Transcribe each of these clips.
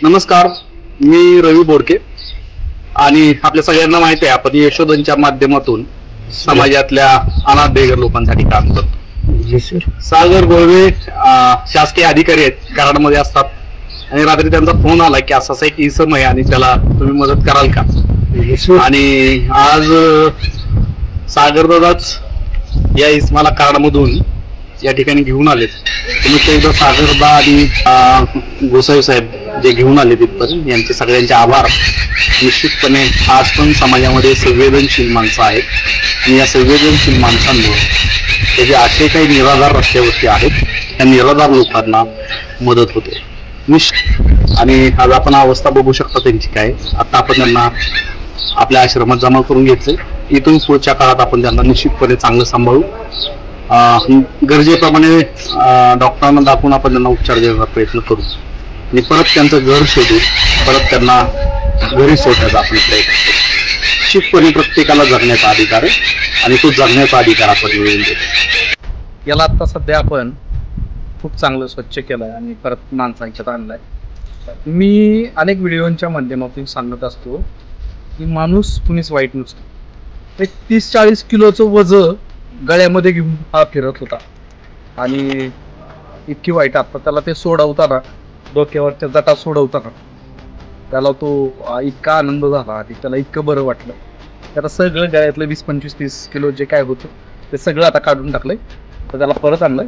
नमस्कार, मी रवी बोडके आणि आपल्या सगळ्यांना माहिती आहे आपण यशोधनच्या माध्यमातून समाजातल्या अनाथ बेघर लोकांसाठी काम करतो। सागर गोळवे शासकीय अधिकारी आहेत, कराडमध्ये असतात आणि रात्री त्यांचा फोन आला की असा एक इसम आहे आणि त्याला तुम्ही मदत कराल का। आणि आज सागर दादाच या इसमाला कराडमधून या ठिकाणी घेऊन आलेत। तुम्ही एकदा सागरदा आणि गोसावी साहेब जे घेऊन आले तिथपर्यंत यांचे सगळ्यांचे आभार। निश्चितपणे आज पण समाजामध्ये संवेदनशील माणसं आहेत आणि या संवेदनशील माणसांमुळे त्याचे असे काही निराधार रस्त्यावरती आहेत त्या निराधार लोकांना मदत होते निश्चित। आणि आज आपण अवस्था बघू शकता त्यांची काय। आता आपण त्यांना आपल्या आश्रमात जमा करून घेतले, इथून पुढच्या काळात आपण त्यांना निश्चितपणे चांगलं सांभाळू, गरजेप्रमाणे डॉक्टरांना दाखवून आपण त्यांना उपचार देण्याचा प्रयत्न करू आणि परत त्यांचं घर शोधू, परत त्यांना घरी सोडण्याचा आपण प्रयत्न करू। निश्चितपणे प्रत्येकाला जगण्याचा अधिकार आहे आणि तो जगण्याचा अधिकार आपण मिळवून देतो। याला आता सध्या आपण खूप चांगलं स्वच्छ केलंय आणि परत माणसांच्यात आणलाय। मी अनेक व्हिडिओच्या माध्यमातून सांगत असतो की माणूस कुणीच वाईट नसतो। एक 30-40 किलोचं वजन गळ्यामध्ये घेऊन हा फिरत होता आणि इतकी वाईट आता त्याला ते सोडवताना, डोक्यावरच्या जटा सोडवताना त्याला तो इतका आनंद झाला आणि त्याला इतकं बरं वाटलं। त्याला सगळं गळ्यातलं 20-25-30 किलो जे काय होतं ते सगळं आता काढून टाकलंय, तर त्याला परत आणलंय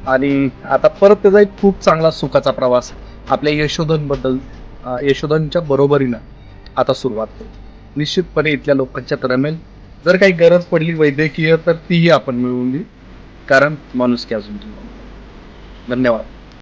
आणि आता परत त्याचा एक खूप चांगला सुखाचा प्रवास आपल्या यशोधनबद्दल, यशोधनच्या बरोबरीनं आता सुरुवात करू। निश्चितपणे इथल्या लोकांच्यात रमेल। जर काही गरज पडली वैद्यकीय तर तीही आपण मिळवून देऊ, कारण माणुसकी अजून। धन्यवाद।